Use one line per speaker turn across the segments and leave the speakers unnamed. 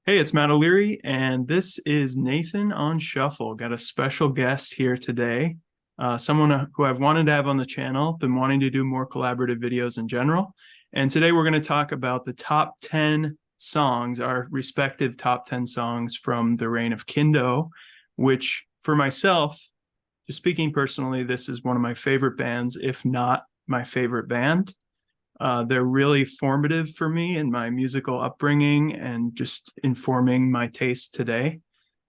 Hey, it's Matt O'Leary, and this is Nathan on Shuffle. Got a special guest here today, someone who I've wanted to have on the channel, been wanting to do more collaborative videos in general. And today we're going to talk about the top 10 songs, our respective top 10 songs from the Reign of Kindo, which for myself, just speaking personally, this is one of my favorite bands, if not my favorite band. They're really formative for me in my musical upbringing and just informing my taste today.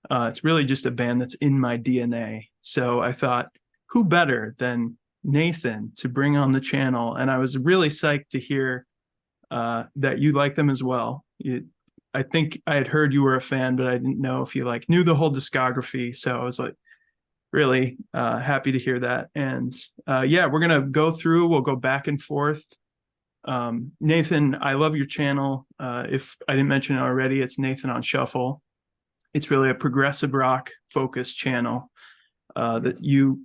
It's really just a band that's in my DNA. So I thought, who better than Nathan to bring on the channel? And I was really psyched to hear that you like them as well. I think I had heard you were a fan, but I didn't know if you knew the whole discography. So I was really happy to hear that. And yeah, we're gonna go through. We'll go back and forth. Nathan, I love your channel. If I didn't mention it already, it's Nathan on Shuffle. It's really a progressive rock focused channel that you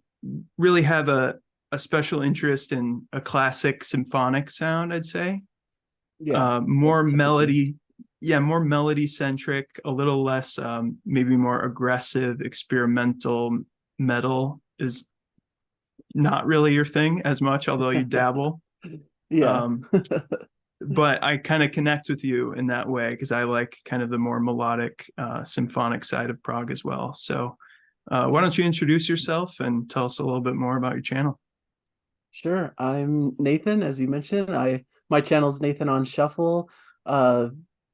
really have a special interest in a classic symphonic sound, I'd say. More melody, more melody centric, a little less maybe more aggressive experimental metal is not really your thing as much, although you dabble. But I kind of connect with you in that way because I like kind of the more melodic symphonic side of prog as well. So why don't you introduce yourself and tell us a little bit more about your channel?
Sure. I'm Nathan, as you mentioned. My channel's Nathan on Shuffle.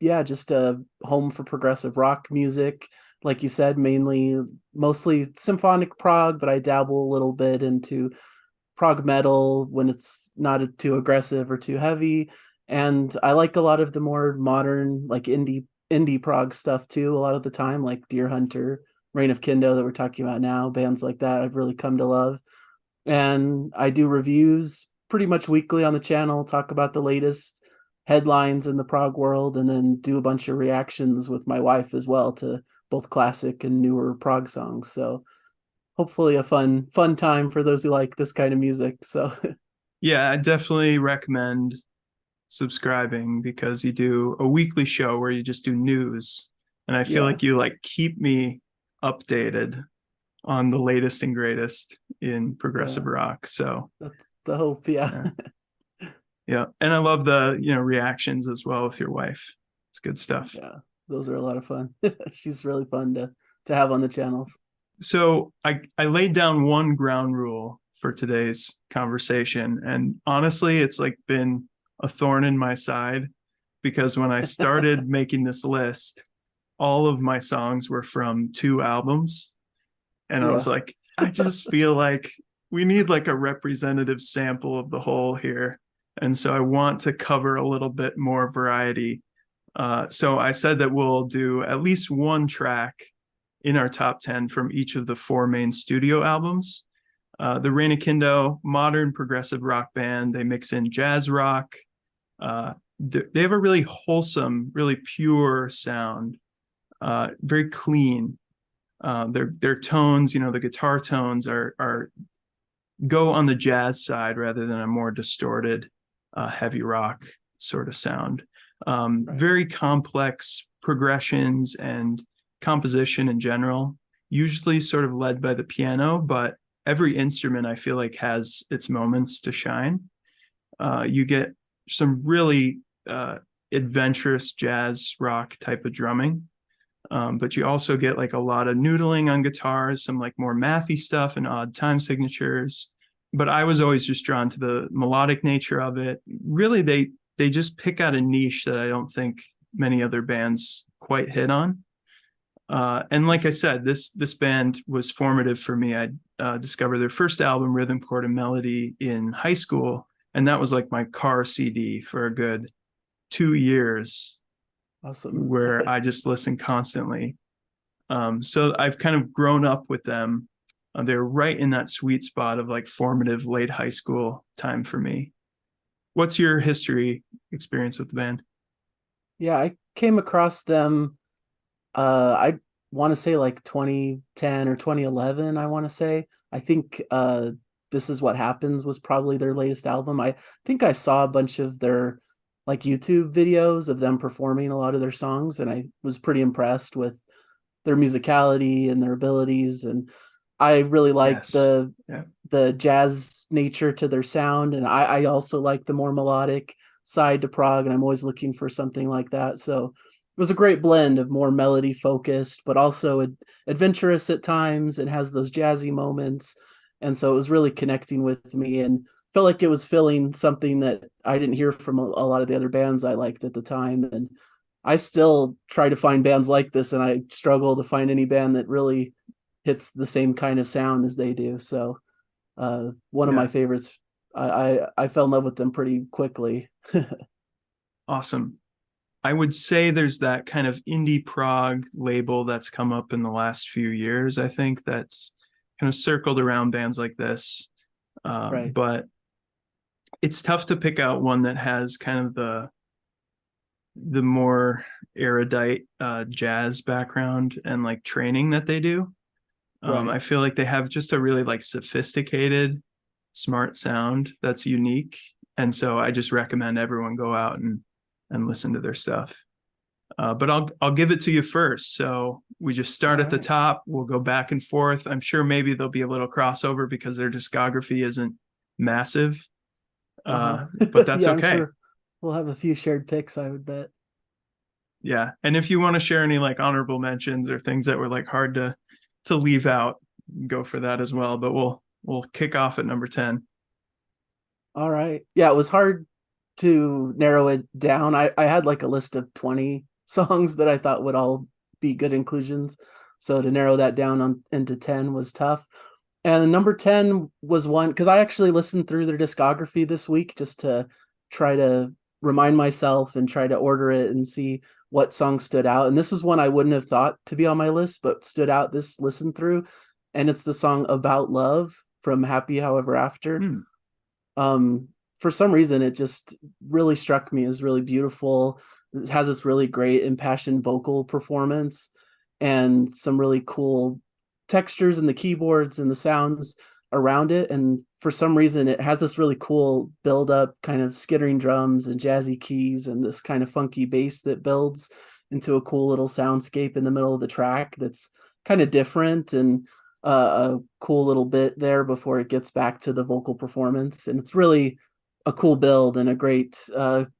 Just a home for progressive rock music. Like you said, mostly symphonic prog, but I dabble a little bit into prog metal when it's not too aggressive or too heavy. And I like a lot of the more modern, like indie prog stuff too, a lot of the time, like Deer Hunter, Reign of Kindo that we're talking about now, bands like that I've really come to love. And I do reviews pretty much weekly on the channel, talk about the latest headlines in the prog world, and then do a bunch of reactions with my wife as well to both classic and newer prog songs. So hopefully a fun time for those who like this kind of music. So
Yeah, I definitely recommend subscribing because you do a weekly show where you just do news. And I feel
yeah,
like you keep me updated on the latest and greatest in progressive
yeah,
rock. So
that's the hope. Yeah.
yeah. Yeah. And I love the, reactions as well with your wife. It's good stuff.
Yeah, those are a lot of fun. She's really fun to have on the channel.
So I laid down one ground rule for today's conversation. And honestly, it's been a thorn in my side because when I started making this list, all of my songs were from two albums. And I was
Yeah.
like, I just feel like we need a representative sample of the whole here. And so I want to cover a little bit more variety. So I said that we'll do at least one track in our top 10 from each of the four main studio albums. The Reign of Kindo, modern progressive rock band. They mix in jazz rock. They have a really wholesome, really pure sound, very clean. Their tones, the guitar tones are go on the jazz side rather than a more distorted, heavy rock sort of sound.
Right.
Very complex progressions and composition in general, usually sort of led by the piano, but every instrument I feel like has its moments to shine. You get some really adventurous jazz rock type of drumming. But you also get a lot of noodling on guitars, some more mathy stuff and odd time signatures. But I was always just drawn to the melodic nature of it. Really, they just pick out a niche that I don't think many other bands quite hit on. And like I said, this band was formative for me. I discovered their first album, Rhythm, Chord, and Melody, in high school, and that was my car CD for a good 2 years,
Awesome.
where I just listened constantly. So I've kind of grown up with them. They're right in that sweet spot of formative late high school time for me. What's your history experience with the band?
Yeah, I came across them I want to say like 2010 or 2011, I want to say. I think This Is What Happens was probably their latest album. I think I saw a bunch of their like YouTube videos of them performing a lot of their songs, and I was pretty impressed with their musicality and their abilities. And I really like
Yes. Yeah.
the jazz nature to their sound, and I also like the more melodic side to prog, and I'm always looking for something like that. So it was a great blend of more melody focused, but also adventurous at times, and has those jazzy moments. And so it was really connecting with me, and felt like it was filling something that I didn't hear from a lot of the other bands I liked at the time. And I still try to find bands like this, and I struggle to find any band that really hits the same kind of sound as they do. So one of my
Yeah.
favorites. I fell in love with them pretty quickly.
Awesome. I would say there's that kind of indie prog label that's come up in the last few years. I think that's kind of circled around bands like this.
Right,
But it's tough to pick out one that has kind of the more erudite jazz background and like training that they do.
right.
I feel like they have just a really like sophisticated, smart sound that's unique. And so I just recommend everyone go out and listen to their stuff. But I'll give it to you first. So we just
All
start at the
right.
top. We'll go back and forth. I'm sure maybe there'll be a little crossover because their discography isn't massive.
Uh-huh.
But that's
Yeah, I'm
okay.
sure we'll have a few shared picks, I would bet.
Yeah. And if you want to share any like honorable mentions or things that were like hard to leave out, go for that as well. But we'll kick off at number 10.
All right. Yeah, it was hard to narrow it down. I had like a list of 20 songs that I thought would all be good inclusions. So to narrow that down into 10 was tough. And number 10 was one because I actually listened through their discography this week just to try to remind myself and try to order it and see what songs stood out. And this was one I wouldn't have thought to be on my list, but stood out this listen through. And it's the song About Love from Happy However After.
Hmm.
um for some reason it just really struck me as really beautiful. It has this really great impassioned vocal performance and some really cool textures in the keyboards and the sounds around it. And for some reason it has this really cool build up kind of skittering drums and jazzy keys and this kind of funky bass that builds into a cool little soundscape in the middle of the track that's kind of different, and a cool little bit there before it gets back to the vocal performance. And it's really a cool build and a great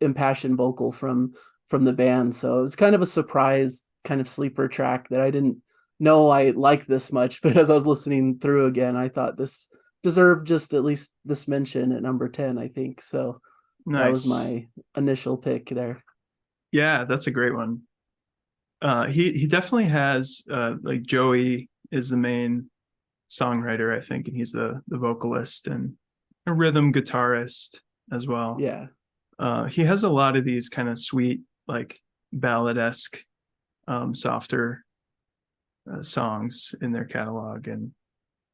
impassioned vocal from the band. So it was kind of a surprise kind of sleeper track that I didn't know I liked this much, but as I was listening through again, I thought this deserved just at least this mention at number 10, I think. So that was
Nice.
my initial pick there.
Yeah, that's a great one. He definitely has like Joey is the main songwriter, I think, and he's the vocalist and a rhythm guitarist as well.
Yeah.
He has a lot of these kind of sweet, like ballad-esque, softer songs in their catalog. And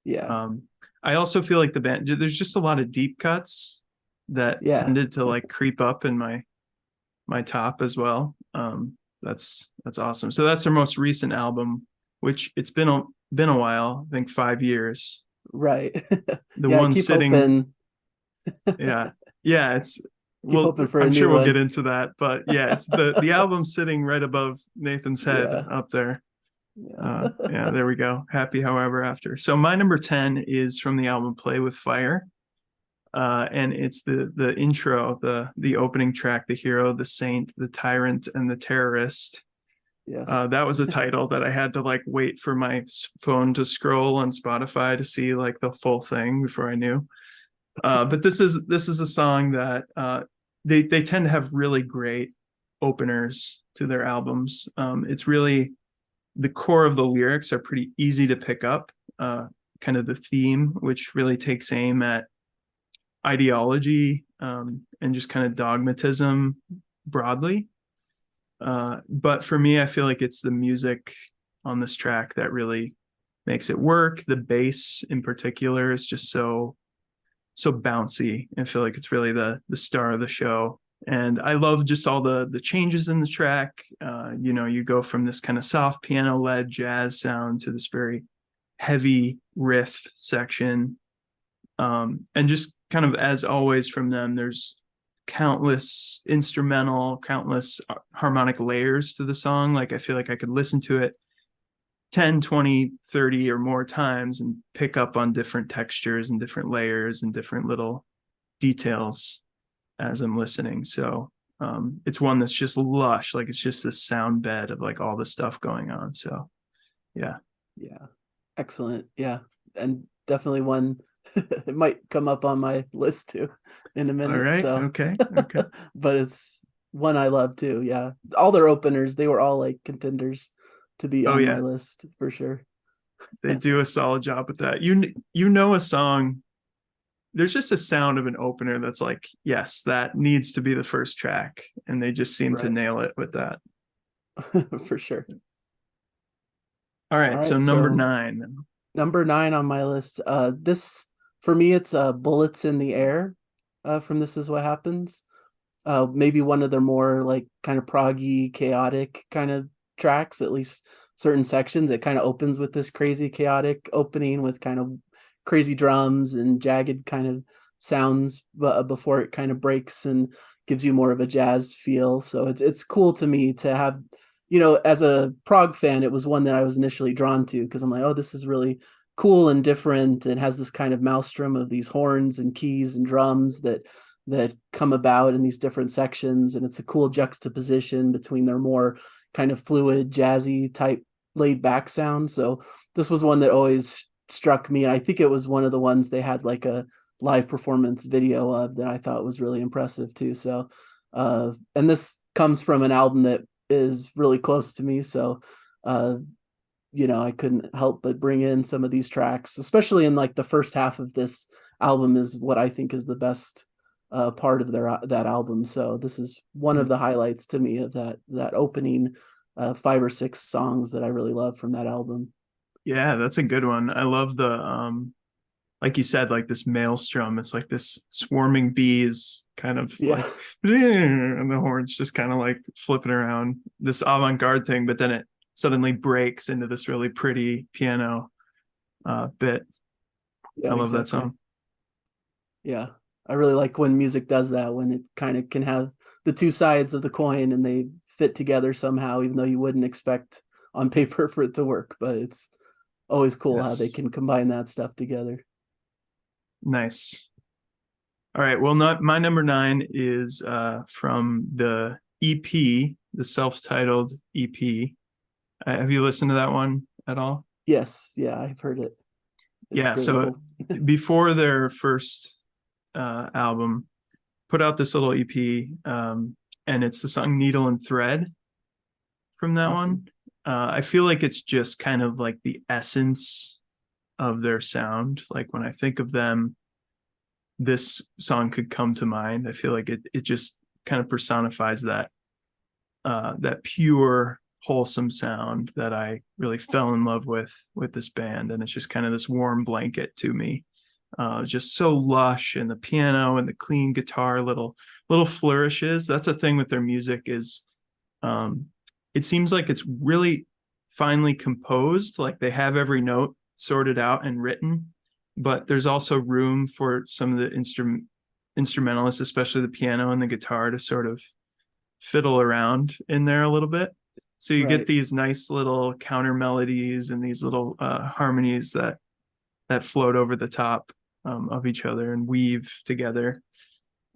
Yeah.
um, I also feel like the band, there's just a lot of deep cuts that
Yeah.
tended to like creep up in my top as well. That's awesome. So that's their most recent album, which it's been a while, I think 5 years.
Right.
The
Yeah,
one sitting, yeah, yeah, it's
keep
well,
hoping for a
I'm
new
sure we'll get
one.
into that, but yeah, it's the album sitting right above Nathan's head
Yeah.
up there.
Yeah.
Yeah, there we go. Happy However After. So my number 10 is from the album Play with Fire. And it's the intro, the opening track, the hero, the saint, the tyrant, and the terrorist.
Yes.
That was a title that I had to like wait for my phone to scroll on Spotify to see like the full thing before I knew. But this is a song that they tend to have really great openers to their albums. It's really the core of the lyrics are pretty easy to pick up. Kind of the theme, which really takes aim at ideology and just kind of dogmatism broadly. But for me, I feel like it's the music on this track that really makes it work. The bass in particular is just so bouncy. I feel like it's really the star of the show. And I love just all the changes in the track. You go from this kind of soft piano led jazz sound to this very heavy riff section. And just kind of as always from them, there's countless instrumental, countless harmonic layers to the song. Like I feel like I could listen to it 10, 20, 30 or more times and pick up on different textures and different layers and different little details as I'm listening. So it's one that's just lush, like it's just this sound bed of like all the stuff going on. So yeah.
Excellent. Yeah, and definitely one it might come up on my list too in a minute.
All right.
So
Okay.
but it's one I love too. Yeah, all their openers, they were all like contenders to be on my list for sure.
They do a solid job with that. You know a song, there's just a sound of an opener that's like, yes, that needs to be the first track, and they just seem to nail it with that.
For sure.
All right, so number 9.
Number 9 on my list. This for me, it's Bullets in the Air from This Is What Happens. Maybe one of their more like kind of proggy, chaotic kind of tracks, at least certain sections. It kind of opens with this crazy, chaotic opening with kind of crazy drums and jagged kind of sounds, but before it kind of breaks and gives you more of a jazz feel. So it's cool to me to have, as a prog fan, it was one that I was initially drawn to because I'm like, oh, this is really cool and different and has this kind of maelstrom of these horns and keys and drums that come about in these different sections. And it's a cool juxtaposition between their more kind of fluid, jazzy type laid back sound. So this was one that always struck me. And I think it was one of the ones they had like a live performance video of that I thought was really impressive too. So, and this comes from an album that is really close to me. So, I couldn't help but bring in some of these tracks, especially in like the first half of this album is what I think is the best part of that album. So this is one of the highlights to me of that opening 5 or 6 songs that I really love from that album.
Yeah, that's a good one. I love the like you said, like this maelstrom. It's like this swarming bees kind of like, and the horns just kind of like flipping around, this avant-garde thing, but then it suddenly breaks into this really pretty piano bit. I love that song.
Yeah, I really like when music does that, when it kind of can have the two sides of the coin and they fit together somehow, even though you wouldn't expect on paper for it to work. But it's always cool how they can combine that stuff together.
Nice. All right. Well, my number 9 is from the EP, the self-titled EP. Have you listened to that one at all?
Yes. Yeah, I've heard it.
It's so cool. Before their first album, put out this little EP, and it's the song Needle and Thread from that one. I feel like it's just kind of like the essence of their sound. Like when I think of them, this song could come to mind. I feel like it just kind of personifies that pure, wholesome sound that I really fell in love with this band. And it's just kind of this warm blanket to me. Just so lush, and the piano and the clean guitar, little flourishes. That's a thing with their music is it seems like it's really finely composed, like they have every note sorted out and written, but there's also room for some of the instrumentalists, especially the piano and the guitar, to sort of fiddle around in there a little bit. So you get these nice little counter melodies and these little harmonies that float over the top of each other and weave together.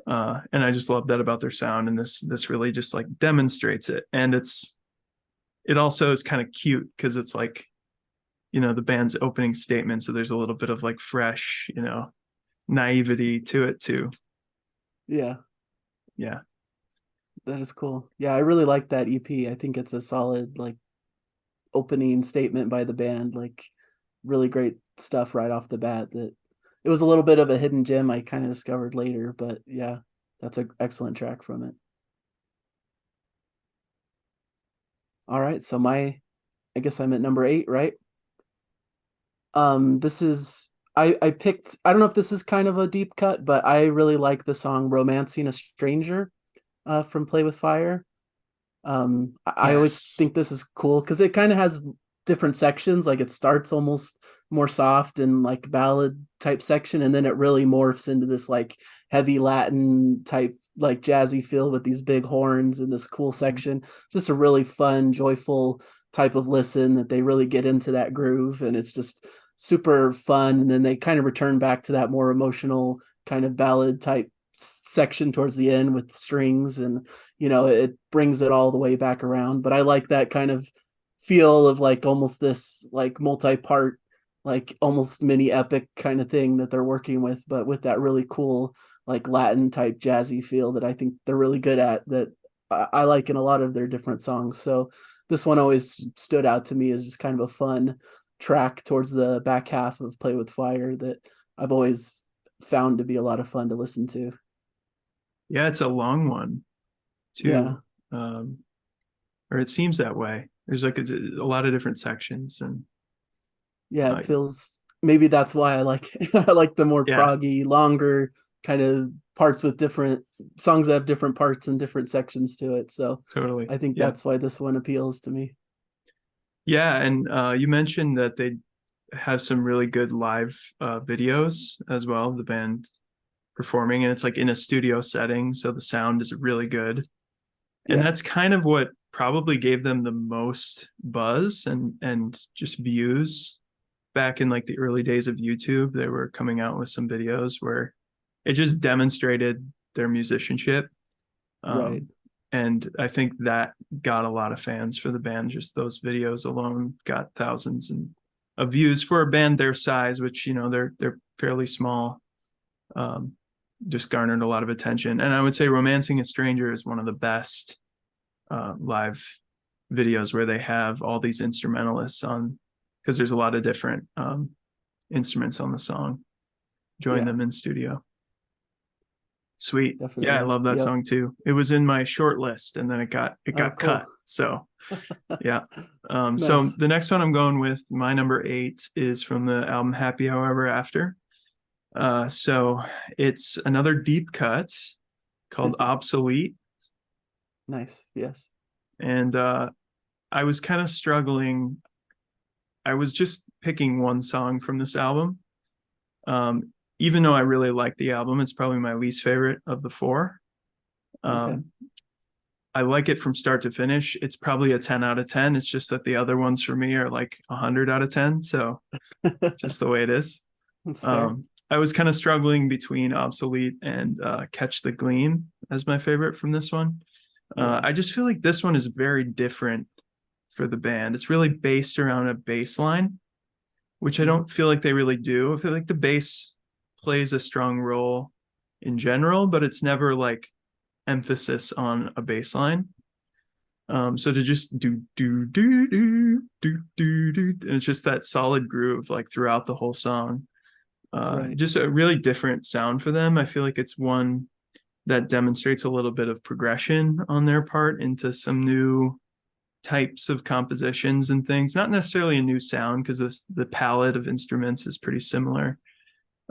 And I just love that about their sound, and this really just like demonstrates it. And it also is kind of cute because it's like, the band's opening statement, so there's a little bit of like fresh, naivety to it too. Yeah
That is cool. Yeah, I really like that EP. I think it's a solid like opening statement by the band, like really great stuff right off the bat. That it was a little bit of a hidden gem I kind of discovered later, but yeah, that's an excellent track from it. All right, so I guess I'm at number 8, right? This is I picked, I don't know if this is kind of a deep cut, but I really like the song Romancing a Stranger from Play with Fire. I always think this is cool because it kind of has different sections. Like it starts almost more soft and like ballad type section, and then it really morphs into this like heavy Latin type like jazzy feel with these big horns in this cool section. Just a really fun, joyful type of listen that they really get into that groove, and it's just super fun. And then they kind of return back to that more emotional kind of ballad type section towards the end with strings, and it brings it all the way back around. But I like that kind of feel of like almost this like multi-part, like almost mini epic kind of thing that they're working with, but with that really cool like Latin type jazzy feel that I think they're really good at, that I like in a lot of their different songs. So this one always stood out to me as just kind of a fun track towards the back half of Play with Fire that I've always found to be a lot of fun to listen to.
Yeah, it's a long one
Yeah.
too. Or it seems that way. There's like a lot of different sections, and
Yeah, it feels, maybe that's why I like I like the more
yeah,
proggy, longer kind of parts with different songs that have different parts and different sections to it. So
totally.
I think
Yeah.
that's why this one appeals to me.
Yeah, and you mentioned that they have some really good live videos as well, the band performing, and it's like in a studio setting, so the sound is really good. And
Yeah.
that's kind of what probably gave them the most buzz and just views back in like the early days of YouTube. They were coming out with some videos where it just demonstrated their musicianship.
Right.
Um, and I think that got a lot of fans for the band. Just those videos alone got thousands of views for a band their size, which they're fairly small. Um, just garnered a lot of attention. And I would say "Romancing a Stranger" is one of the best live videos where they have all these instrumentalists on, because there's a lot of different instruments on the song. Join
Yeah,
them in studio. Sweet. Yeah, I
definitely.
love that
Yep.
song too. It was in my short list and then it
Oh,
got cut.
cool.
So yeah. So
Nice.
the next one I'm going with, my number 8, is from the album Happy However After. So it's another deep cut called Obsolete.
Nice. Yes.
And I was kind of struggling. I was just picking one song from this album. Even though I really like the album, it's probably my least favorite of the 4.
Okay.
Um, I like it from start to finish. It's probably a 10 out of 10. It's just that the other ones for me are like 100 out of 10. So it's just the way it is.
That's fair.
I was kind of struggling between Obsolete and Catch the Gleam as my favorite from this one.
Yeah.
I just feel like this one is very different for the band. It's really based around a bass line, which I
Mhm.
don't feel like they really do. I feel like the bass plays a strong role in general, but it's never like emphasis on a bass line. So to just do, and it's just that solid groove like throughout the whole song.
Right.
Just a really different sound for them. I feel like it's one that demonstrates a little bit of progression on their part into some new types of compositions and things. Not necessarily a new sound, because the palette of instruments is pretty similar.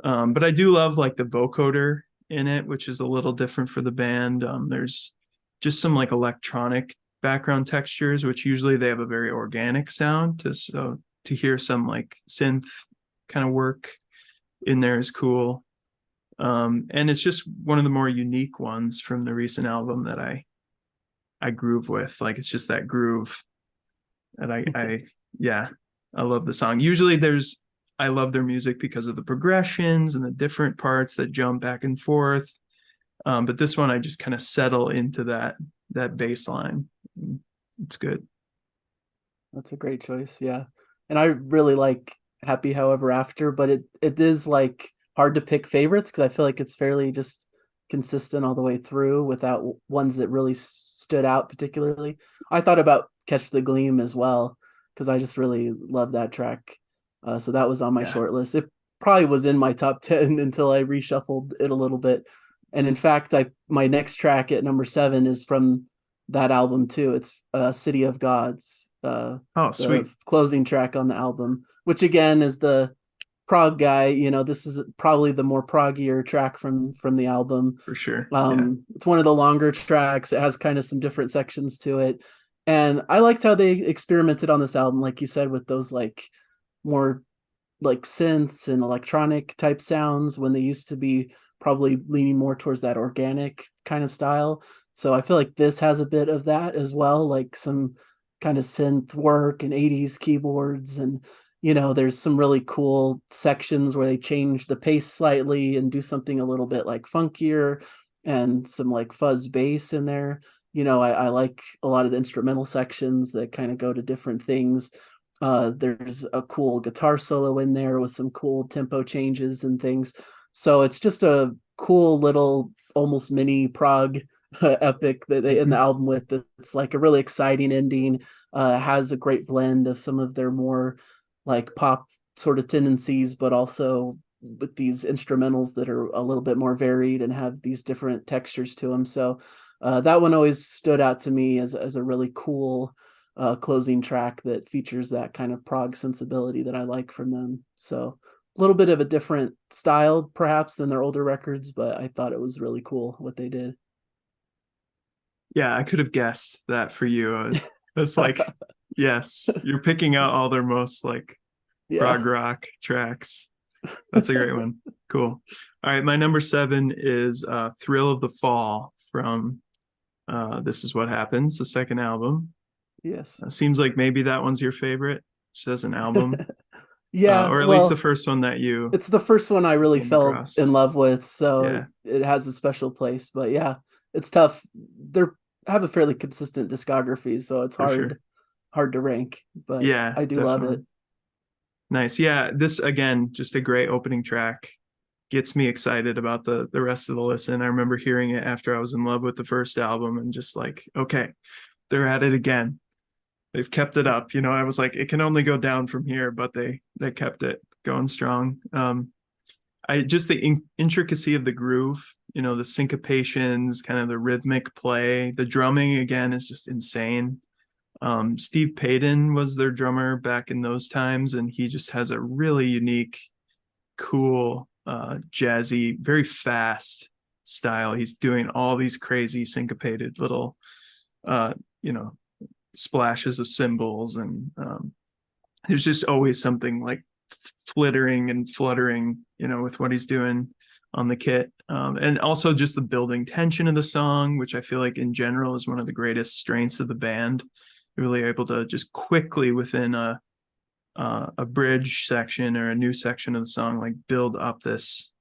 But I do love like the vocoder in it, which is a little different for the band. There's just some like electronic background textures, which usually they have a very organic sound. So to hear some like synth kind of work in there is cool. And it's just one of the more unique ones from the recent album that I groove with. Like it's just that groove that I yeah, I love the song. Usually I love their music because of the progressions and the different parts that jump back and forth. But this one I just kind of settle into that bass line. It's good.
That's a great choice. Yeah. And I really like Happy However After, but it is like hard to pick favorites because I feel like it's fairly just consistent all the way through without ones that really stood out particularly. I thought about Catch the Gleam as well because I just really love that track. So that was on my
Yeah.
short list. It probably was in my top 10 until I reshuffled it a little bit. And in fact, my next track at number 7 is from that album too. It's City of Gods,
Oh,
the
sweet.
closing track on the album, which again is the prog guy. This is probably the more proggier track from the album.
For sure. Yeah.
It's one of the longer tracks. It has kind of some different sections to it, and I liked how they experimented on this album, like you said, with those like more like synths and electronic type sounds when they used to be probably leaning more towards that organic kind of style. So I feel like this has a bit of that as well, like some kind of synth work and 80s keyboards. And, there's some really cool sections where they change the pace slightly and do something a little bit like funkier and some like fuzz bass in there. I like a lot of the instrumental sections that kind of go to different things. There's a cool guitar solo in there with some cool tempo changes and things. So it's just a cool little almost mini prog epic that they end the album with. It's like a really exciting ending. Has a great blend of some of their more like pop sort of tendencies, but also with these instrumentals that are a little bit more varied and have these different textures to them. So that one always stood out to me as a really cool closing track that features that kind of prog sensibility that I like from them. So a little bit of a different style perhaps than their older records, but I thought it was really cool what they did.
Yeah, I could have guessed that for you. It's like, yes, you're picking out all their most like prog
Yeah.
rock tracks. That's a great one. Cool. All right, my number 7 is Thrill of the Fall from This Is What Happens, the second album.
Yes.
Seems like maybe that one's your favorite, just as an album,
Yeah,
or at least the
well,
first one that you
it's the first one I really
came
fell in
across.
love with, so
Yeah,
it has a special place. But yeah, it's tough. They're have a fairly consistent discography, so it's
for sure.
hard to rank, but
Yeah,
I do love it.
definitely. Nice. Yeah, this again, just a great opening track. Gets me excited about the rest of the listen. I remember hearing it after I was in love with the first album and just like, okay, they're at it again. They've kept it up. I was like, it can only go down from here, but they kept it going strong. I just the intricacy of the groove, the syncopations, kind of the rhythmic play, the drumming again is just insane. Steve Payton was their drummer back in those times, and he just has a really unique, cool, jazzy, very fast style. He's doing all these crazy syncopated little, uh, you know, splashes of cymbals, and there's just always something like flittering and fluttering, with what he's doing on the kit. And also just the building tension of the song, which I feel like in general is one of the greatest strengths of the band. Really able to just quickly within a bridge section or a new section of the song, like build up this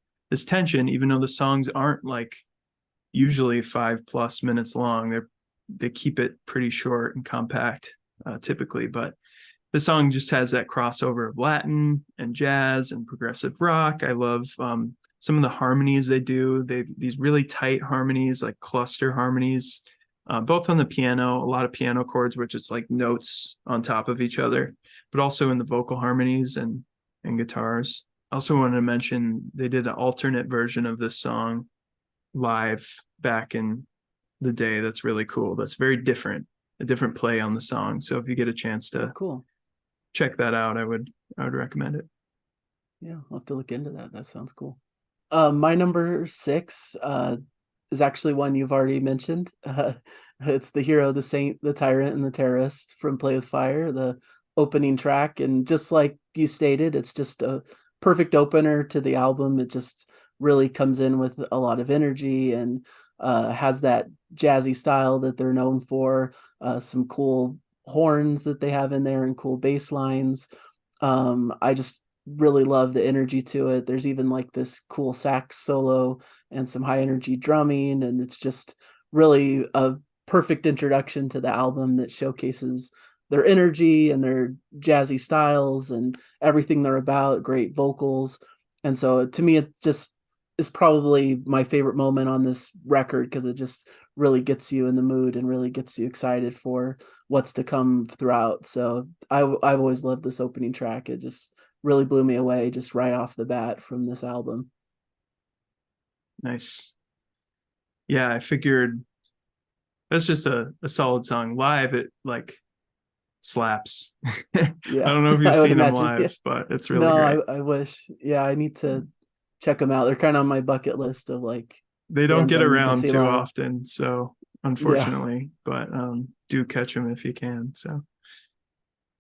tension, even though the songs aren't like usually 5+ minutes long. They keep it pretty short and compact, typically, but the song just has that crossover of Latin and jazz and progressive rock. I love some of the harmonies they do. These really tight harmonies, like cluster harmonies, both on the piano, a lot of piano chords, which it's like notes on top of each other, but also in the vocal harmonies and guitars. Also wanted to mention they did an alternate version of this song live back in the day. That's really cool. That's very different, a different play on the song. So if you get a chance
Oh,
to
cool.
check that out, I would recommend it.
Yeah, I'll have to look into that. That sounds cool. My number 6 is actually one you've already mentioned. It's the hero, the saint, the tyrant, and the terrorist from Play with Fire, the opening track. And just like you stated, it's just a perfect opener to the album. It just really comes in with a lot of energy and has that jazzy style that they're known for. Some cool horns that they have in there and cool bass lines. I just really love the energy to it. There's even like this cool sax solo and some high energy drumming, and it's just really a perfect introduction to the album that showcases their energy and their jazzy styles and everything they're about, great vocals. And so to me, it just is probably my favorite moment on this record because it just really gets you in the mood and really gets you excited for what's to come throughout. So I've always loved this opening track. It just really blew me away just right off the bat from this album.
Nice. Yeah, I figured that's just a solid song. Live, it like slaps. I
Yeah,
don't know if you've
I would
seen them
imagine. Yeah.
live, but it's really
No,
great.
I wish. Yeah, I need to check them out. They're kind of on my bucket list of like
They don't
bands
get
I need to
around
see
too
live.
often, so
Yeah.
unfortunately, but do catch them if you can. So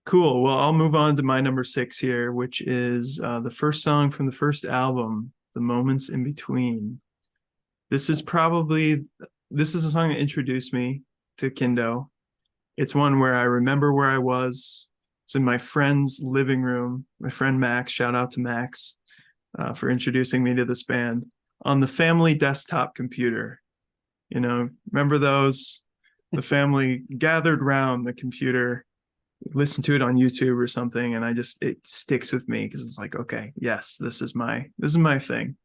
cool. Well, I'll move on to my number 6 here, which is the first song from the first album, The Moments in Between. This is
Nice.
probably this is a song that introduced me to Kindo. It's one where I remember where I was. It's in my friend's living room. My friend Max, shout out to Max for introducing me to this band on the family desktop computer. You know, remember those? The family gathered round the computer, listened to it on YouTube or something, and it sticks with me because it's like, okay, yes, this is my thing.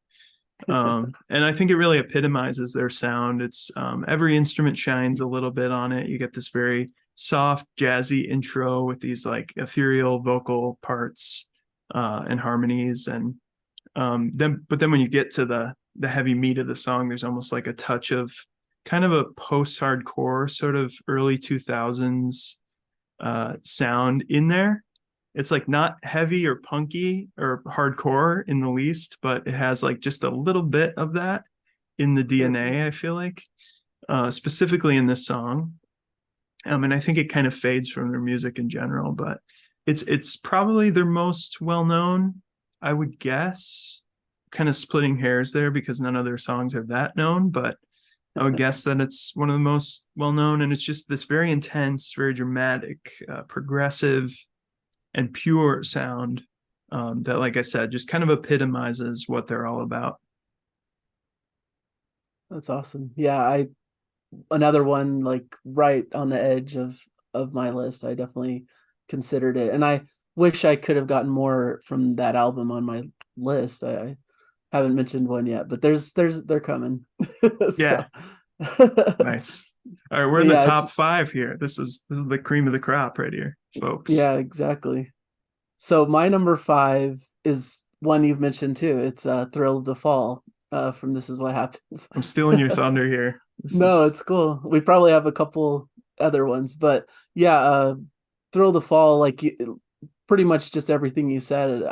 And I think it really epitomizes their sound. It's every instrument shines a little bit on it. You get this very soft, jazzy intro with these like ethereal vocal parts and harmonies, and but then when you get to the heavy meat of the song, there's almost like a touch of kind of a post-hardcore sort of early 2000s sound in there. It's like not heavy or punky or hardcore in the least, but it has like just a little bit of that in the
Sure.
DNA, I feel like, specifically in this song. And I think it kind of fades from their music in general, but it's probably their most well known, I would guess. Kind of splitting hairs there because none of their songs are that known, but I would guess that it's one of the most well known, and it's just this very intense, very dramatic, progressive, and pure sound that, like I said, just kind of epitomizes what they're all about.
That's awesome. Yeah, I another one like right on the edge of my list. I definitely considered it, and I wish I could have gotten more from that album on my list. I haven't mentioned one yet, but they're coming.
Yeah,
So,
nice. All right, we're
but
in the
yeah, it's
top five here. This is the cream of the crop right here, folks.
yeah, exactly. So my number five is one you've mentioned too. It's Thrill of the Fall from This Is What Happens.
I'm stealing your thunder here. This
No,
is
it's cool. We probably have a couple other ones, but yeah, Thrill of the Fall, pretty much just everything you said.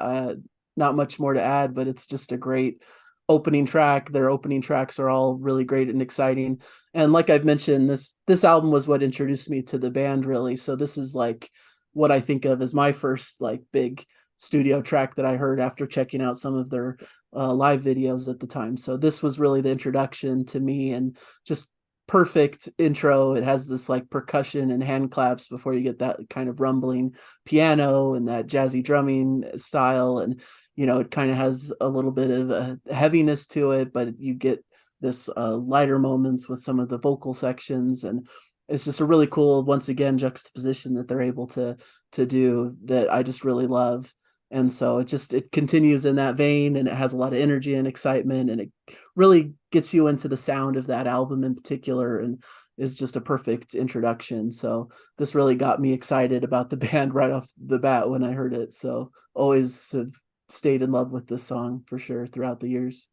Not much more to add, but it's just a great opening track. Their opening tracks are all really great and exciting. And like I've mentioned, this album was what introduced me to the band, really. So this is like what I think of as my first like big studio track that I heard after checking out some of their live videos at the time. So this was really the introduction to me, and just perfect intro. It has this like percussion and hand claps before you get that kind of rumbling piano and that jazzy drumming style. And it kind of has a little bit of a heaviness to it, but you get this lighter moments with some of the vocal sections. And it's just a really cool, once again, juxtaposition that they're able to do that I just really love. And so it continues in that vein, and it has a lot of energy and excitement, and it really gets you into the sound of that album in particular, and is just a perfect introduction. So this really got me excited about the band right off the bat when I heard it. So always have stayed in love with this song for sure throughout the years.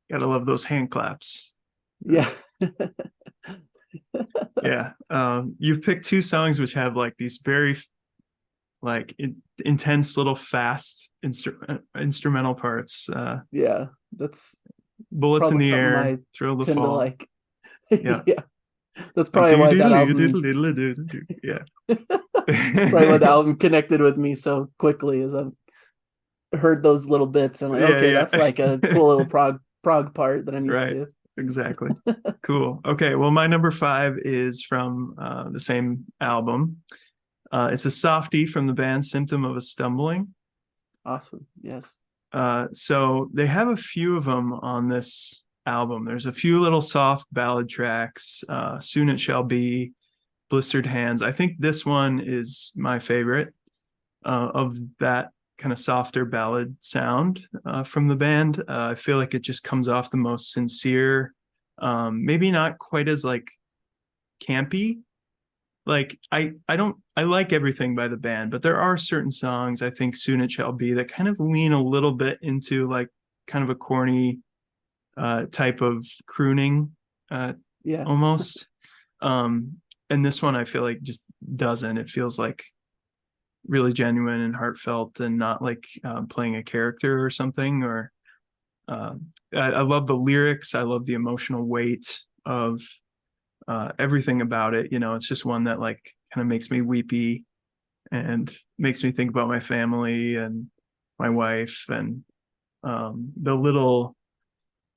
gotta love those hand claps.
Yeah.
Yeah. You've picked two songs which have like these very like intense little fast instrumental parts.
Yeah, that's
Bullets in
probably
the
something
air,
I
thrill the
tend to
fall.
like.
Yeah.
Yeah, that's
Like
probably
do
why that
diddle
album
diddle diddle diddle. Yeah.
probably why the album connected with me so quickly, as I've heard those little bits and I'm like, okay,
Yeah,
that's like a
yeah.
cool little prog part that I'm used
Right.
to.
Exactly. Cool. Okay. Well, my number five is from the same album. It's a softie from the band Symptom of a Stumbling.
Awesome. Yes.
So they have a few of them on this album. There's a few little soft ballad tracks. Soon It Shall Be, Blistered Hands. I think this one is my favorite of that kind of softer ballad sound from the band. I feel like it just comes off the most sincere, maybe not quite as like campy. Like I don't I like everything by the band, but there are certain songs I think Soon It Shall Be that kind of lean a little bit into like kind of a corny type of crooning
Yeah.
almost. And this one I feel like just doesn't. It feels like really genuine and heartfelt and not like playing a character or something. Or uh, I love the lyrics. I love the emotional weight of everything about it. It's just one that like kind of makes me weepy and makes me think about my family and my wife and the little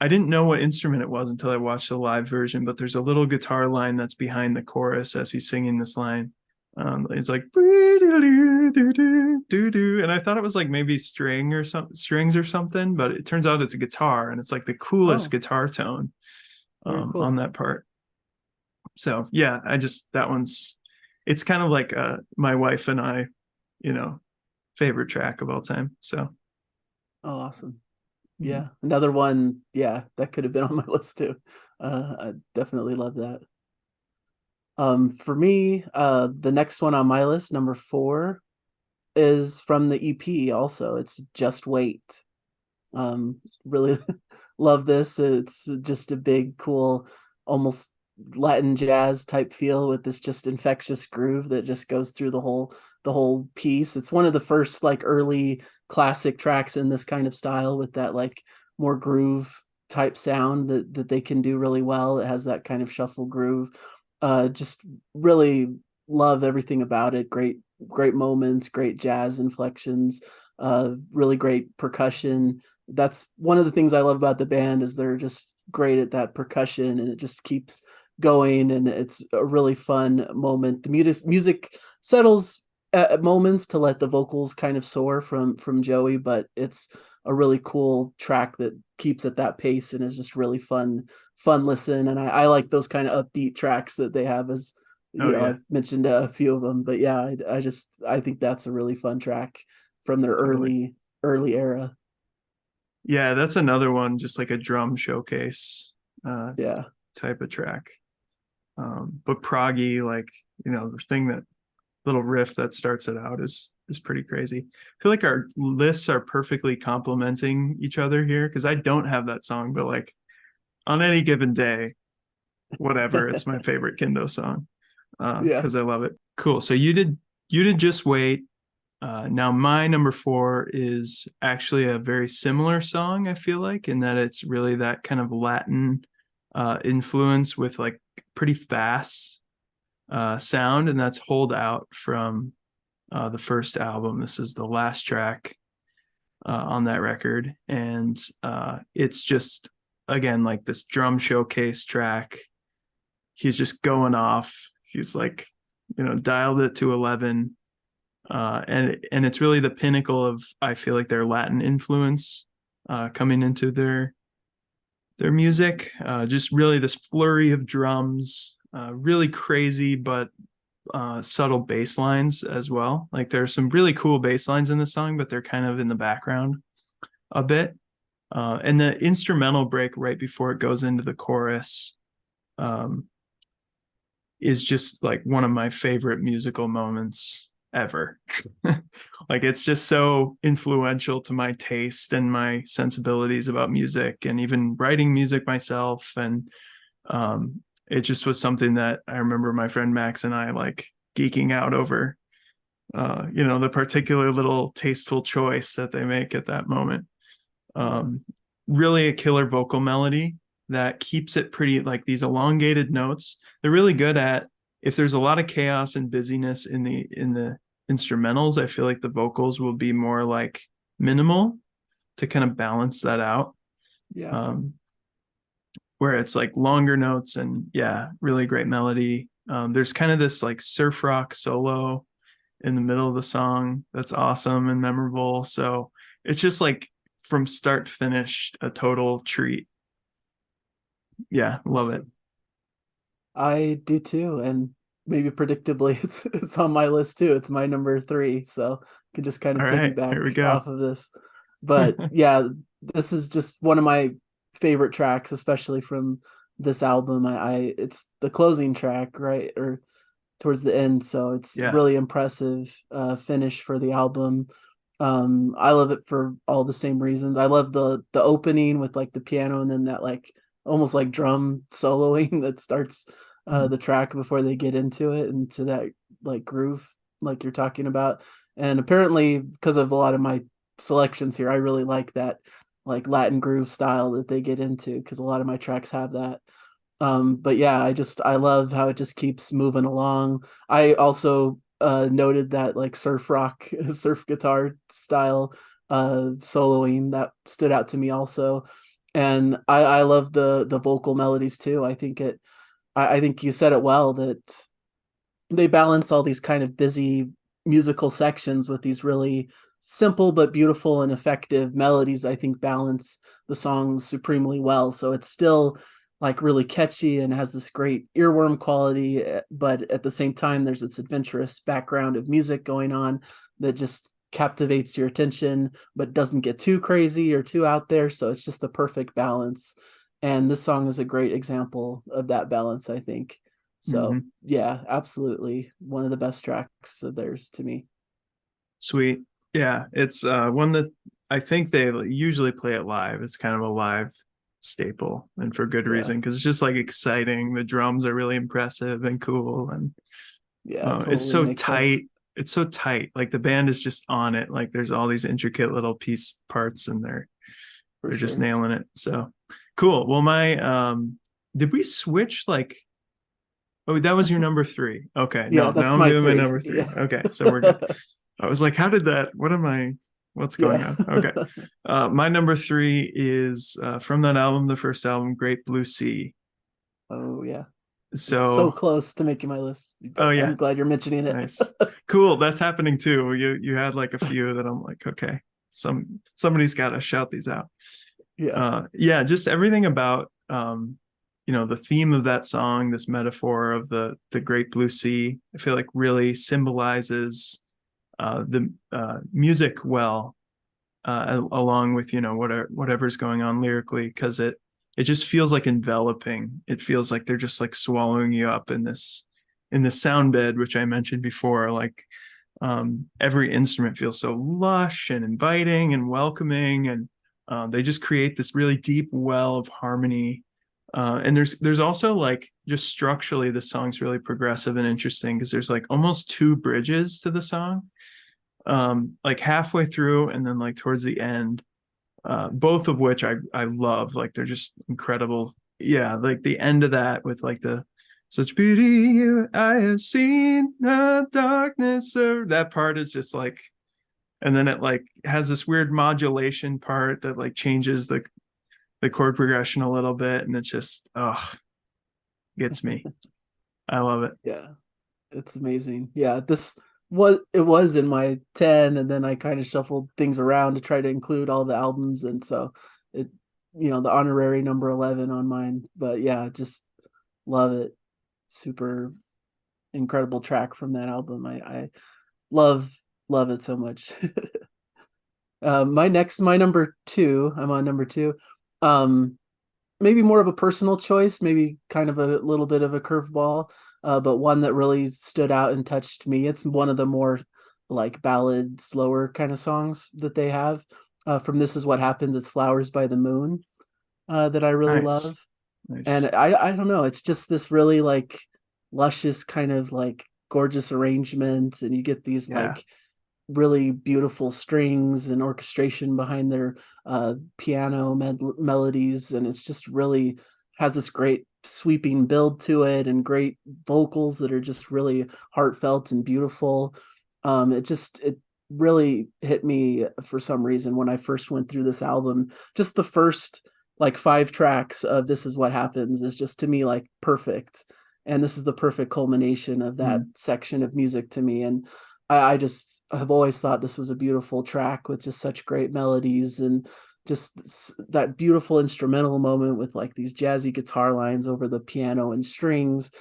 I didn't know what instrument it was until I watched the live version, but there's a little guitar line that's behind the chorus as he's singing this line. It's like and I thought it was like maybe strings or something, but it turns out it's a guitar, and it's like the coolest
Oh,
guitar tone
very cool.
on that part. So yeah, that one's, it's kind of like my wife and I, you know, favorite track of all time. So
Oh, awesome.
mm.
Yeah, another one. Yeah, that could have been on my list too. I definitely love that. For me, the next one on my list, number 4, is from the EP. Also, it's Just Wait. Really love this. It's just a big, cool, almost Latin jazz type feel with this just infectious groove that just goes through the whole piece. It's one of the first like early classic tracks in this kind of style with that like more groove type sound that they can do really well. It has that kind of shuffle groove. Just really love everything about it. Great moments, great jazz inflections, really great percussion. That's one of the things I love about the band is they're just great at that percussion, and it just keeps going, and it's a really fun moment. The music settles at moments to let the vocals kind of soar from Joey, but it's a really cool track that keeps at that pace and is just really fun listen. And I like those kind of upbeat tracks that they have, as
Oh yeah,
I've mentioned a few of them, but yeah, I think that's a really fun track from their
totally.
early era.
Yeah, that's another one, just like a drum showcase uh,
Yeah.
type of track. But proggy, like, the thing, that little riff that starts it out is pretty crazy. I feel like our lists are perfectly complementing each other here, because I don't have that song, but like on any given day, whatever, it's my favorite Kindo song
Yeah.
because I love it. Cool. So you did Just Wait. Now my number 4 is actually a very similar song, I feel like, in that it's really that kind of Latin influence with like pretty fast sound, and that's Hold Out from the first album. This is the last track on that record, and it's just, again, like this drum showcase track. He's just going off. He's like, dialed it to 11, and it's really the pinnacle of, I feel like, their Latin influence coming into their music. Just really this flurry of drums, really crazy but subtle bass lines as well. Like there's some really cool bass lines in the song, but they're kind of in the background a bit. And the instrumental break right before it goes into the chorus um, is just like one of my favorite musical moments ever. Like it's just so influential to my taste and my sensibilities about music, and even writing music myself. And it just was something that I remember my friend Max and I like geeking out over, the particular little tasteful choice that they make at that moment.
Yeah.
Um, Really a killer vocal melody that keeps it pretty, like these elongated notes. They're really good at, if there's a lot of chaos and busyness in the instrumentals, I feel like the vocals will be more like minimal to kind of balance that out.
Yeah.
Um, where it's like longer notes and, yeah, really great melody. There's kind of this like surf rock solo in the middle of the song that's awesome and memorable. So it's just like from start to finish a total treat. Yeah, love it.
Awesome. I do too, and maybe predictably, it's on my list too. It's my number 3, so I can just kind of
All right,
piggyback
here we go.
off of this. But yeah, this is just one of my favorite tracks, especially from this album. I it's the closing track, right, or towards the end, so it's
Yeah.
really impressive finish for the album. I love it for all the same reasons. I love the opening with like the piano, and then that like almost like drum soloing that starts the track before they get into it, into that like groove like you're talking about. And apparently, because of a lot of my selections here, I really like that like Latin groove style that they get into, because a lot of my tracks have that. But yeah, I love how it just keeps moving along. I also noted that like surf rock, surf guitar style soloing that stood out to me also. And I love the vocal melodies too. I think you said it well that they balance all these kind of busy musical sections with these really simple but beautiful and effective melodies. I think balance the song supremely well. So it's still like really catchy and has this great earworm quality, but at the same time, there's this adventurous background of music going on that just captivates your attention, but doesn't get too crazy or too out there. So it's just the perfect balance. And this song is a great example of that balance, I think. So
Mhm.
yeah, absolutely one of the best tracks of theirs to me.
Sweet. Yeah, it's one that I think they usually play it live. It's kind of a live staple, and for good
Yeah,
reason, because it's just like exciting. The drums are really impressive and cool, and
yeah,
it's
totally
so
makes sense
tight. It's so tight. Like the band is just on it. Like there's all these intricate little piece parts, and
for
they're just
sure.
nailing it. So cool. Well, my did we switch like? Oh, that was your number three. Okay,
Yeah,
no, now
that's
I'm
my
doing my
three.
number three.
Yeah.
Okay, so we're good. I was like, how did that? What's going
Yeah.
on? Okay. My number three is from that album, the first album, Great Blue Sea.
Oh yeah. It's so
So,
close to making my list,
oh
but
yeah,
I'm glad you're mentioning it.
nice. Cool. That's happening too. You had like a few that I'm like, okay, somebody's got to shout these out.
Yeah.
Yeah, just everything about the theme of that song, this metaphor of the Great Blue Sea, I feel like really symbolizes the music well, along with whatever's going on lyrically, because it just feels like enveloping. It feels like they're just like swallowing you up in this sound bed, which I mentioned before. Like every instrument feels so lush and inviting and welcoming, and they just create this really deep well of harmony. And there's also like just structurally the song's really progressive and interesting because there's like almost two bridges to the song, like halfway through and then like towards the end, both of which I love. Like they're just incredible. Yeah, like the end of that with like the such beauty I have seen the darkness of that part is just like, and then it like has this weird modulation part that like changes the chord progression a little bit, and it's just gets me. I love it.
Yeah. It's amazing. Yeah, this was in my 10, and then I kind of shuffled things around to try to include all the albums, and so it the honorary number 11 on mine. But yeah, just love it. Super incredible track from that album. I love love it so much. My number two, I'm on number two. Um Maybe more of a personal choice, maybe kind of a little bit of a curveball, but one that really stood out and touched me. It's one of the more like ballad, slower kind of songs that they have. From This Is What Happens, it's Flowers by the Moon, that I really
Nice,
love. And
nice.
I don't know, it's just this really like luscious kind of like gorgeous arrangement, and you get these
Yeah,
like really beautiful strings and orchestration behind their piano melodies, and it's just really has this great sweeping build to it and great vocals that are just really heartfelt and beautiful. It really hit me for some reason when I first went through this album. Just the first like five tracks of This Is What Happens is just to me like perfect, and this is the perfect culmination of that
mm,
section of music to me. And I just have always thought this was a beautiful track with just such great melodies and just that beautiful instrumental moment with like these jazzy guitar lines over the piano and strings,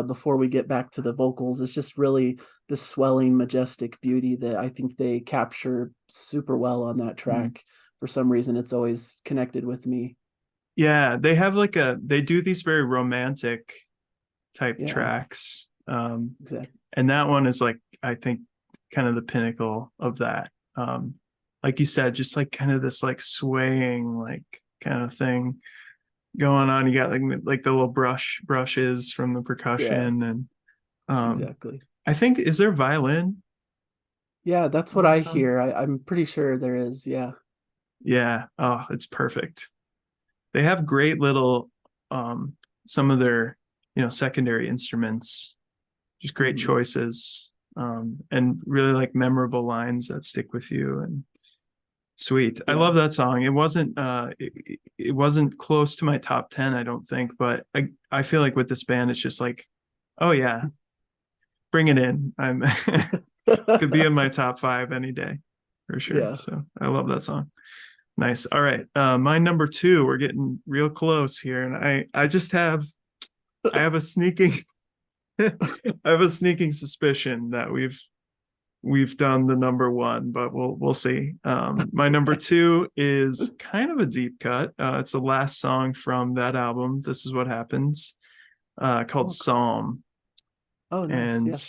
before we get back to the vocals. It's just really this swelling, majestic beauty that I think they capture super well on that
mm.
track. For some reason, it's always connected with me.
Yeah. They do these very romantic type
Yeah,
tracks.
exactly.
And that one is like, I think, kind of the pinnacle of that. Like you said, just like kind of this like swaying like kind of thing going on. You got like the little brushes from the
Yeah,
percussion, and um
exactly.
I think, is there violin
Yeah, that's
on
what
that
I
song?
hear. I'm pretty sure there is. Yeah.
Yeah. Oh, it's perfect. They have great little um some of their secondary instruments, just great
Mhm.
choices, and really like memorable lines that stick with you. And Sweet. I
Yeah.
love that song. It wasn't close to my top 10, I don't think, but I feel like with this band it's just like, oh yeah, bring it in. I'm could be in my top 5 any day for sure.
Yeah.
So I love that song. Nice. All right. My number 2, we're getting real close here, and I just have I have a sneaking I have a sneaking suspicion that we've done the number 1, but we'll see. My number 2 is kind of a deep cut. It's the last song from that album, This Is What Happens, called
Oh, cool.
Psalm.
Oh, nice.
And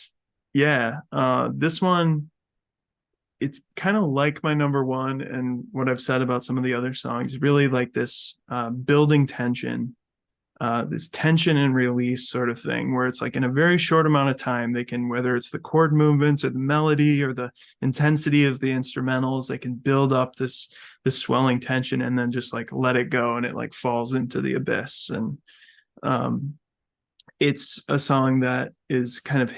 Yeah.
yeah, this one, it's kind of like my number 1, and what I've said about some of the other songs, really like this building tension, this tension and release sort of thing, where it's like in a very short amount of time, they can, whether it's the chord movements or the melody or the intensity of the instrumentals, they can build up this swelling tension and then just like let it go, and it like falls into the abyss. And um, it's a song that is kind of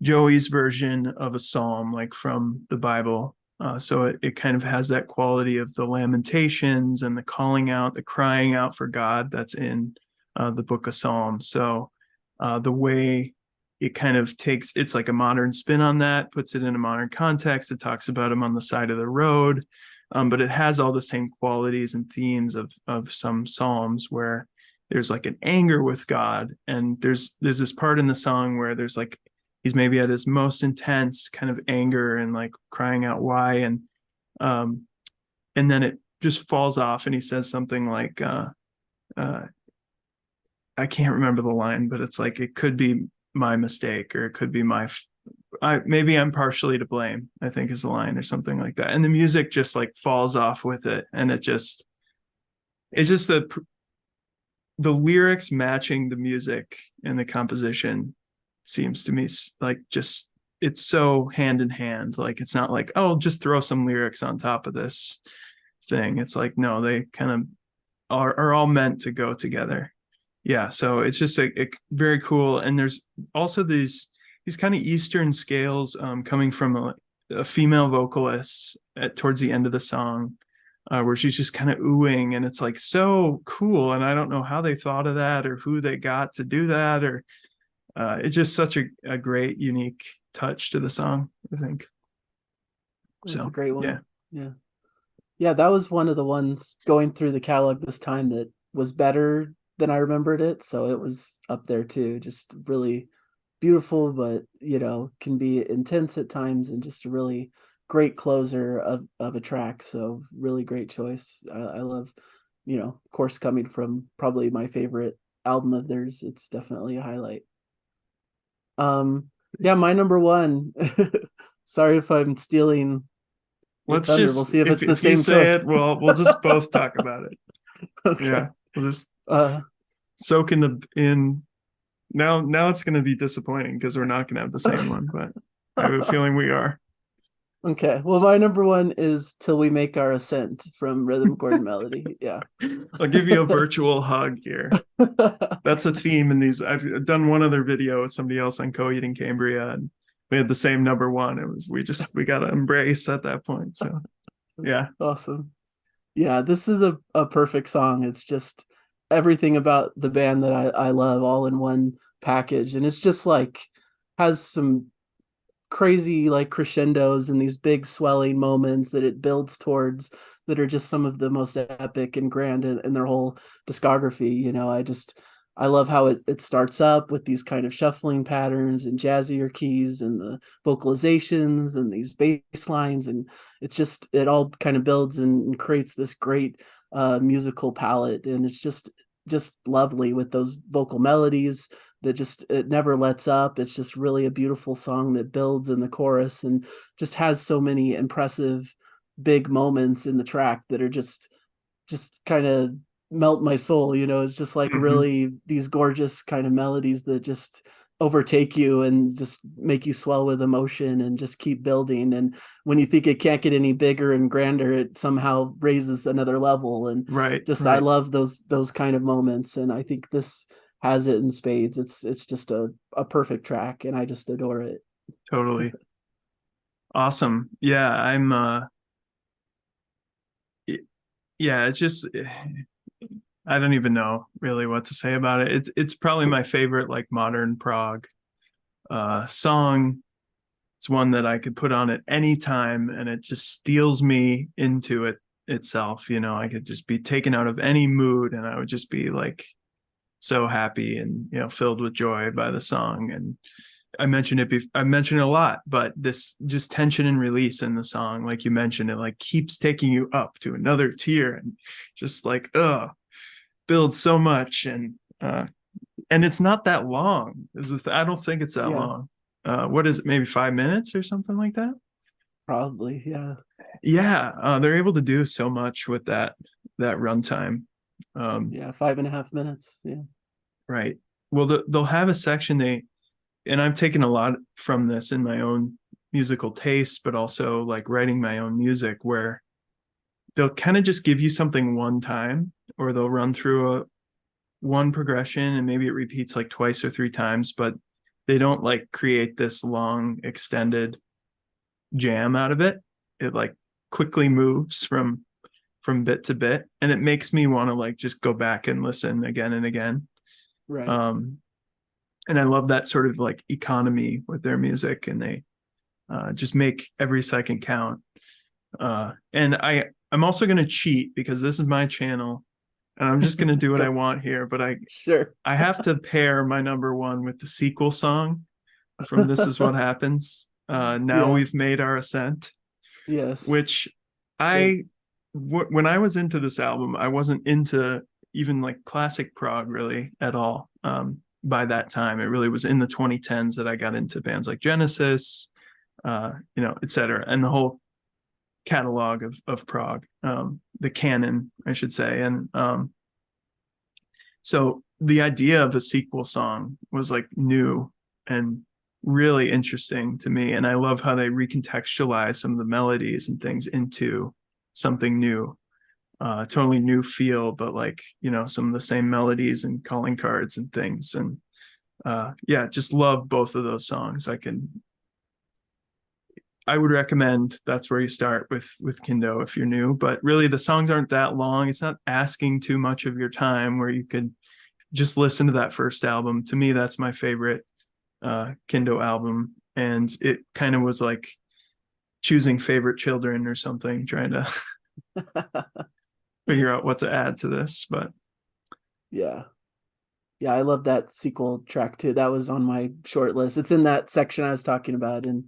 Joey's version of a psalm, like from the Bible. So it kind of has that quality of the lamentations and the calling out, the crying out for God that's in the book of Psalms. So the way it kind of takes, it's like a modern spin on that, puts it in a modern context. It talks about him on the side of the road, but it has all the same qualities and themes of some Psalms where there's like an anger with God, and there's this part in the song where there's like he's maybe at his most intense kind of anger and like crying out why, um and then it just falls off and he says something like uh I can't remember the line, but it's like it could be my mistake, or it could be maybe I'm partially to blame, I think is the line, or something like that, and the music just like falls off with it, and it's just the lyrics matching the music and the composition seems to me like just it's so hand in hand. Like it's not like, oh, just throw some lyrics on top of this thing. It's like, no, they kind of are all meant to go together. Yeah, so it's just a very cool. And there's also these kind of Eastern scales coming from a female vocalist towards the end of the song, where she's just kind of oohing, and it's like so cool. And I don't know how they thought of that or who they got to do that, or it's just such a great, unique touch to the song, I think.
It's a
So
great
yeah,
one. Yeah. Yeah, that was one of the ones going through the catalog this time that was better than I remembered it. So it was up there too. Just really beautiful, but can be intense at times, and just a really great closer of a track. So really great choice. I love, of course, coming from probably my favorite album of theirs, it's definitely a highlight. Yeah, my number 1. Sorry if I'm stealing your
let's
thunder. We'll
just
see if it's the
if you
same
say it,
choice.
we'll just both talk about it.
Okay.
Yeah, we'll just
Uh,
soak in the in now it's going to be disappointing because we're not going to have the same one, but I have a feeling we are.
okay. Well, my number 1 is "Till We Make Our Ascent" from Rhythm, Chord, and Melody. Yeah.
I'll give you a virtual hug here. That's a theme in these. I've done one other video with somebody else on co-eating Cambria, and we had the same number 1. It was we got to embrace at that point. So yeah,
Awesome. Yeah, this is a perfect song. It's just everything about the band that I love all in one package. And it's just like has some crazy like crescendos and these big swelling moments that it builds towards that are just some of the most epic and grand in their whole discography. I love how it starts up with these kind of shuffling patterns and jazzier keys and the vocalizations and these bass lines, and it all kind of builds and creates this great musical palette, and it's just lovely with those vocal melodies that just it never lets up. It's just really a beautiful song that builds in the chorus and just has so many impressive big moments in the track that are just kind of melt my soul. It's just like
mm-hmm.
really these gorgeous kind of melodies that just overtake you and just make you swell with emotion and just keep building. And when you think it can't get any bigger and grander, it somehow raises another level. And
Right,
just I
right,
love those kind of moments. And I think this has it in spades. It's just a perfect track, and I just adore it.
totally awesome. Yeah, yeah, it's just I don't even know really what to say about it. It's probably my favorite like modern prog song. It's one that I could put on at any time and it just steals me into it itself. You know, I could just be taken out of any mood and I would just be like so happy and, you know, filled with joy by the song. And I mentioned it a lot, but this just tension and release in the song, like you mentioned, it like keeps taking you up to another tier and just like, builds so much. And it's not that long. I don't think it's that
Yeah,
long. What is it? Maybe 5 minutes or something like that.
probably. Yeah.
Yeah, they're able to do so much with that runtime. Um,
Yeah, 5.5 minutes. Yeah.
right. Well, they'll have a section and I've taken a lot from this in my own musical taste, but also like writing my own music, where they'll kind of just give you something one time, or they'll run through a one progression and maybe it repeats like twice or three times, but they don't like create this long extended jam out of it. It like quickly moves from bit to bit and it makes me want to like just go back and listen again and again.
Right.
um and I love that sort of like economy with their music, and they just make every second count. And I'm also going to cheat because this is my channel and I'm just going to do what I want here, but
Sure.
I have to pair my number one with the sequel song from This Is What Happens. Now
Yeah.
We've Made Our Ascent,
Yes.
which
Great.
when I was into this album, I wasn't into even like classic prog really at all. By that time, it really was in the 2010s that I got into bands like Genesis, you know, etc., and the whole catalog of prog, the canon, I should say. And so the idea of a sequel song was like new and really interesting to me. And I love how they recontextualize some of the melodies and things into something new, totally new feel, but like, you know, some of the same melodies and calling cards and things. And yeah, just love both of those songs. I would recommend that's where you start with Kindo if you're new, but really the songs aren't that long. It's not asking too much of your time, where you could just listen to that first album. To me, that's my favorite Kindo album. And it kind of was like choosing favorite children or something, trying to figure out what to add to this. But
Yeah. Yeah, I love that sequel track too. That was on my short list. It's in that section I was talking about, and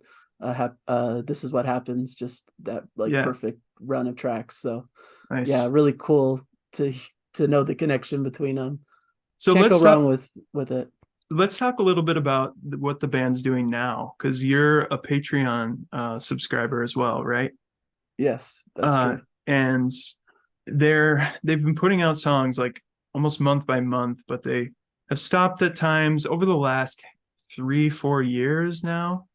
This Is What Happens, just that like
yeah,
perfect run of tracks. So yeah,
nice.
really cool to know the connection between them.
So
Can't go wrong with it.
let's talk a little bit about what the band's doing now, because you're a Patreon subscriber as well, right?
Yes, that's
uh
true.
and they've been putting out songs like almost month by month, but they have stopped at times over the last 3 4 years now.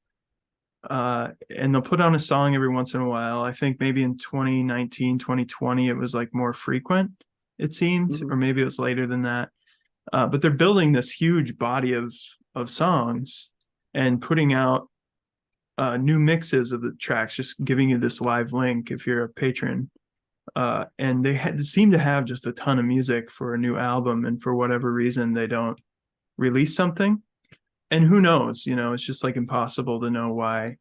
And they'll put on a song every once in a while. I think maybe in 2019 2020 it was like more frequent, it seemed,
Hmm.
or maybe it was later than that. But they're building this huge body of songs and putting out new mixes of the tracks, just giving you this live link if you're a patron. And they seem to have just a ton of music for a new album, and for whatever reason they don't release something. And who knows, you know, it's just like impossible to know why,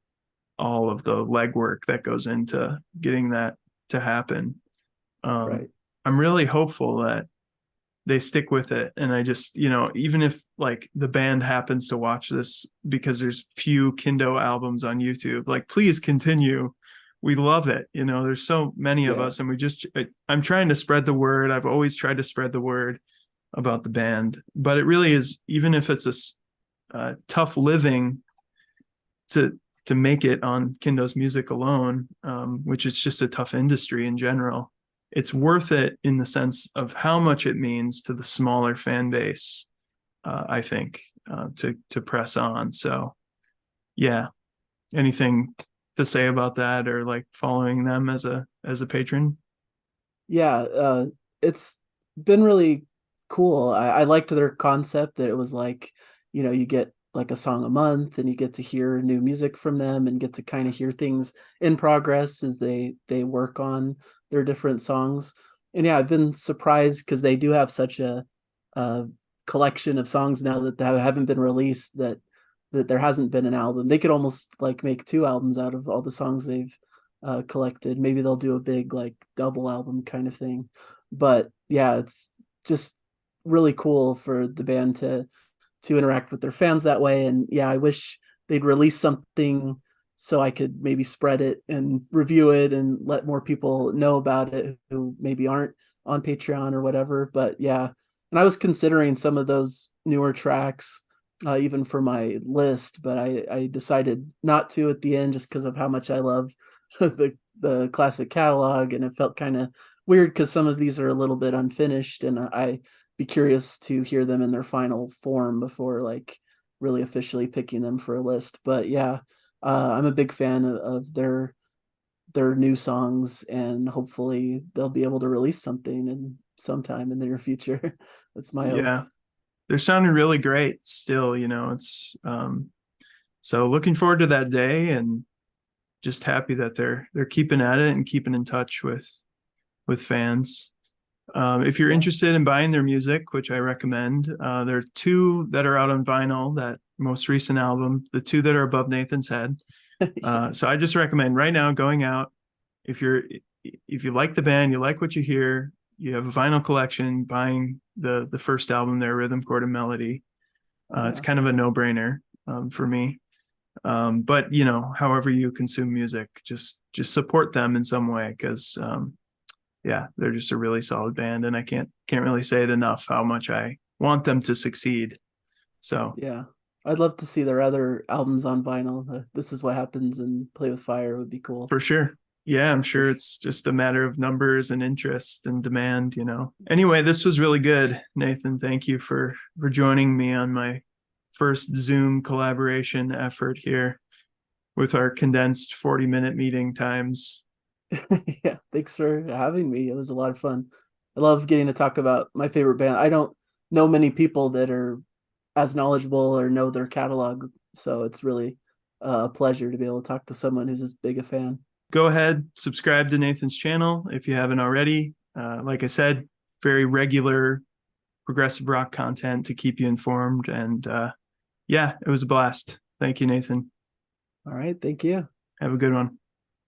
all of the legwork that goes into getting that to happen. um,
Right.
I'm really hopeful that they stick with it. And I just, you know, even if like the band happens to watch this, because there's few Kindo albums on YouTube, like please continue. We love it. You know, there's so many of
Yeah.
us, and I'm trying to spread the word. I've always tried to spread the word about the band, but it really is, even if it's a tough living to make it on Kindo's music alone, which is just a tough industry in general. It's worth it in the sense of how much it means to the smaller fan base. I think to press on. So yeah, anything to say about that, or like following them as a patron?
Yeah, it's been really cool. I liked their concept that it was like, you get like a song a month and you get to hear new music from them and get to kind of hear things in progress as they work on their different songs. And yeah, I've been surprised because they do have such a collection of songs now that haven't been released, that there hasn't been an album. They could almost like make two albums out of all the songs they've collected. Maybe they'll do a big like double album kind of thing. But yeah, it's just really cool for the band to interact with their fans that way. And yeah, I wish they'd release something so I could maybe spread it and review it and let more people know about it who maybe aren't on Patreon or whatever. But yeah, and I was considering some of those newer tracks even for my list, but I decided not to at the end just because of how much I love the classic catalog, and it felt kind of weird because some of these are a little bit unfinished, and I be curious to hear them in their final form before like really officially picking them for a list. But yeah, I'm a big fan of their new songs, and hopefully they'll be able to release something in sometime in the near future. That's my hope.
Yeah, they're sounding really great still, it's so looking forward to that day, and just happy that they're keeping at it and keeping in touch with fans. If you're
Yeah.
interested in buying their music, which I recommend, there are two that are out on vinyl, that most recent album, the two that are above Nathan's head. So I just recommend right now going out. If you like the band, you like what you hear, you have a vinyl collection, buying the first album, their Rhythm, Chord, and Melody.
Oh,
It's
yeah.
kind of a no-brainer for me. But however you consume music, just support them in some way, because yeah, they're just a really solid band, and I can't really say it enough how much I want them to succeed. So
Yeah. I'd love to see their other albums on vinyl. This Is What Happens and Play with Fire would be cool.
for sure. Yeah, I'm
For
sure
sure.
it's just a matter of numbers and interest and demand. Anyway, this was really good, Nathan. Thank you for joining me on my first Zoom collaboration effort here with our condensed 40-minute meeting times.
Yeah, thanks for having me. It was a lot of fun. I love getting to talk about my favorite band. I don't know many people that are as knowledgeable or know their catalog, so it's really a pleasure to be able to talk to someone who's as big a fan.
Go ahead, subscribe to Nathan's channel if you haven't already. Like I said, very regular progressive rock content to keep you informed. And yeah, it was a blast. Thank you, Nathan.
All right, thank you.
Have a good one.